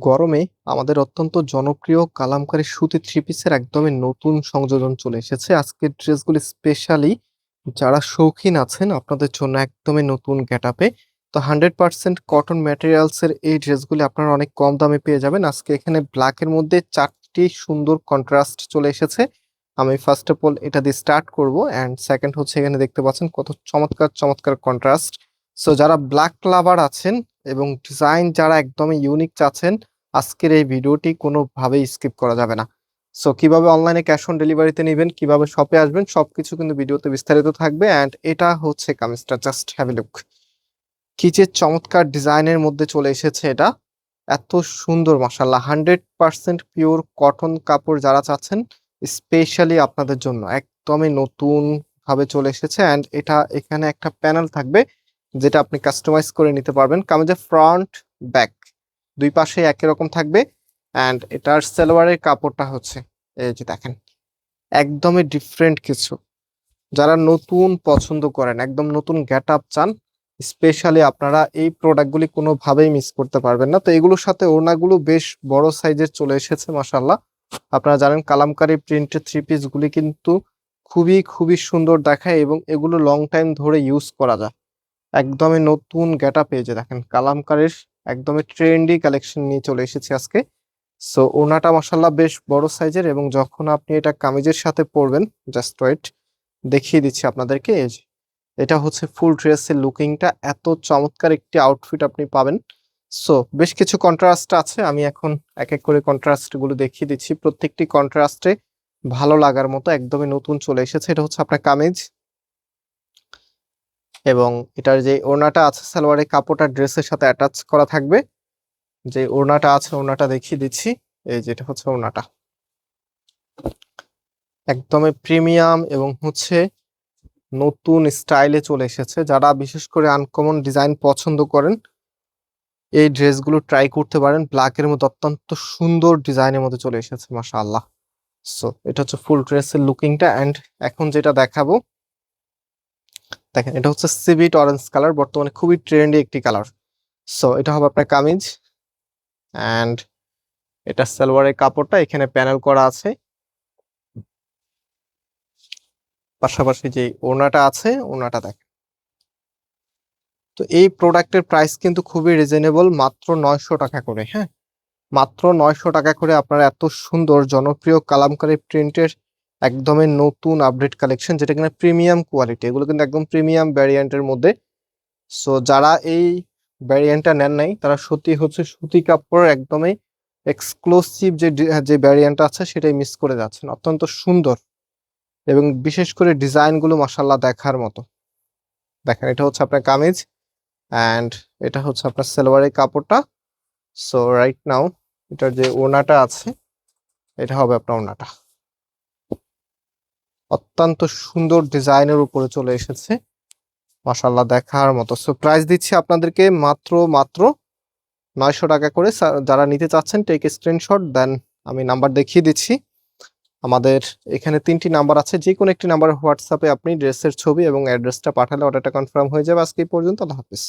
গরমে আমাদের অত্যন্ত জনপ্রিয় কালামকারী সুতি থ্রি পিসের একদমই নতুন সংযোজন চলে এসেছে। আজকের ড্রেসগুলি স্পেশালি যারা শৌখিন আছেন আপনাদের জন্য একদমই নতুন গেটআপে। তো 100% কটন ম্যাটেরিয়ালস এর এই ড্রেসগুলি আপনারা অনেক কম দামে পেয়ে যাবেন। আজকে এখানে ব্ল্যাক এর মধ্যে ৪ টি সুন্দর কন্ট্রাস্ট চলে এসেছে। আমি ফার্স্ট অফ অল এটা দিয়ে স্টার্ট করব অ্যান্ড সেকেন্ড হচ্ছে এখানে দেখতে পাচ্ছেন কত চমৎকার চমৎকার কন্ট্রাস্ট। সো যারা ব্ল্যাক লাভার আছেন এবং ডিজাইন যারা একদমই ইউনিক চাচ্ছেন আজকের এই ভিডিওটি কোনোভাবেই স্কিপ করা যাবে না। সো কিভাবে অনলাইনে ক্যাশ অন ডেলিভারিতে নেবেন, কিভাবে শপে আসবেন সবকিছু কিন্তু ভিডিওতে বিস্তারিত থাকবে। অ্যান্ড এটা হচ্ছে কামিজটা, জাস্ট হ্যাভ এ লুক। কি যে চমৎকার ডিজাইনের মধ্যে চলে এসেছে এটা, এত সুন্দর মাশাআল্লাহ। 100% পিওর কটন কাপড় যারা চাচ্ছেন স্পেশালি আপনাদের জন্য একদমই নতুন ভাবে চলে এসেছে। অ্যান্ড এটা এখানে একটা প্যানেল থাকবে যেটা আপনি কাস্টমাইজ করে নিতে পারবেন। কামিজের ফ্রন্ট ব্যাক দুই পাশে একই রকম থাকবে। অ্যান্ড এটার সালোয়ারের কাপড়টা হচ্ছে এই যে দেখেন, একদমই ডিফারেন্ট কিছু। যারা নতুন পছন্দ করেন, একদম নতুন গেট আপ চান, স্পেশালি আপনারা এই প্রোডাক্টগুলি কোনোভাবেই মিস করতে পারবেন না। তো এগুলোর সাথে ওড়নাগুলো বেশ বড় সাইজের চলে এসেছে মাশাআল্লাহ। আপনারা জানেন কালামকারী প্রিন্টের থ্রি পিস গুলি কিন্তু খুবই খুবই সুন্দর দেখায় এবং এগুলো লং টাইম ধরে ইউজ করা যায়। একদমই নতুন গেট আপ পেয়ে যে দেখেন কালামকারীর একদমই ট্রেন্ডি কালেকশন নিয়ে চলে এসেছি আজকে। সো ওড়নাটা মাশাআল্লাহ বেশ বড় সাইজের এবং যখন আপনি এটা কামিজের সাথে পরবেন, জাস্ট ওয়েট দেখিয়ে দিচ্ছি আপনাদেরকে। এই যে এটা হচ্ছে ফুল ড্রেসের লুকিংটা, এত চমৎকার একটি আউটফিট আপনি পাবেন। সো বেশ কিছু কন্ট্রাস্ট আছে, আমি এখন এক এক করে কন্ট্রাস্ট গুলো দেখিয়ে দিচ্ছি। প্রত্যেকটি কন্ট্রাস্টে ভালো লাগার মতো একদমই নতুন চলে এসেছে। এটা হচ্ছে আপনার কামিজ এবং এটার যে ওড়নাটা আছে সালোয়ারের কাপড়টা ড্রেসের সাথে অ্যাটাচ করা থাকবে। যে ওড়নাটা আছে ওড়নাটা দেখিয়ে দিচ্ছি। এই যেটা হচ্ছে ওড়নাটা, একদমই প্রিমিয়াম এবং হচ্ছে নতুন স্টাইলে চলে এসেছে। যারা বিশেষ করে আনকমন ডিজাইন পছন্দ করেন এই ড্রেসগুলো ট্রাই করতে পারেন। ব্ল্যাকের মধ্যে অত্যন্ত সুন্দর ডিজাইনের মধ্যে চলে এসেছে মাশাআল্লাহ। সো এটা হচ্ছে ফুল ড্রেসের লুকিংটা। অ্যান্ড এখন যেটা দেখাবো দেখেন, এটা হচ্ছে সিভিট অরেঞ্জ কালার, বর্তমানে খুবই ট্রেন্ডি একটি কালার। সো এটা হবে আপনার কামিজ অ্যান্ড এটা সালোয়ারের কাপড়টা এখানে প্যানেল করা আছে। পাশাপাশি যে ওড়নাটা আছে ওড়নাটা দেখেন। তো এই প্রোডাক্টের প্রাইস কিন্তু খুবই রিজনেবল, মাত্র 900 টাকা করে। হ্যাঁ, মাত্র 900 টাকা করে আপনারা এত সুন্দর জনপ্রিয় কালামকারী প্রিন্টের একদমই নতুন আপডেট কালেকশন, যেটা কিনা প্রিমিয়াম কোয়ালিটি, এগুলো কিন্তু একদম প্রিমিয়াম ভ্যারিয়েন্টের মধ্যে। সো যারা এই ভ্যারিয়েন্টটা নেন নাই তারা সত্যি হচ্ছে সুতি কাপড় একদমই এক্সক্লুসিভ যে ভ্যারিয়েন্টটা আছে সেটাই মিস করে যাচ্ছেন। অত্যন্ত সুন্দর এবং বিশেষ করে ডিজাইনগুলো মাশাআল্লাহ দেখার মতো। দেখেন এটা হচ্ছে আপনার কামিজ অ্যান্ড এটা হচ্ছে আপনার সালোয়ারের কাপড়টা। সো রাইট নাও এটার যে ওড়নাটা আছে এটা হবে আপনার ওড়নাটা, অত্যন্ত সুন্দর ডিজাইনের উপরে চলে এসেছে মাশাআল্লাহ দেখার মতো। সো প্রাইস দিচ্ছি আপনাদেরকে মাত্র মাত্র 900 টাকা করে। যারা নিতে চাচ্ছেন টেক স্ক্রিনশট দেন, আমি নাম্বার দেখিয়ে দিচ্ছি। আমাদের এখানে 3টি নাম্বার আছে, যে কোনো একটি নাম্বার হোয়াটসঅ্যাপে আপনি ড্রেসের ছবি এবং অ্যাড্রেসটা পাঠালে অর্ডারটা কনফার্ম হয়ে যাবে। আজকে এই পর্যন্ত, আল্লাহ হাফিজ।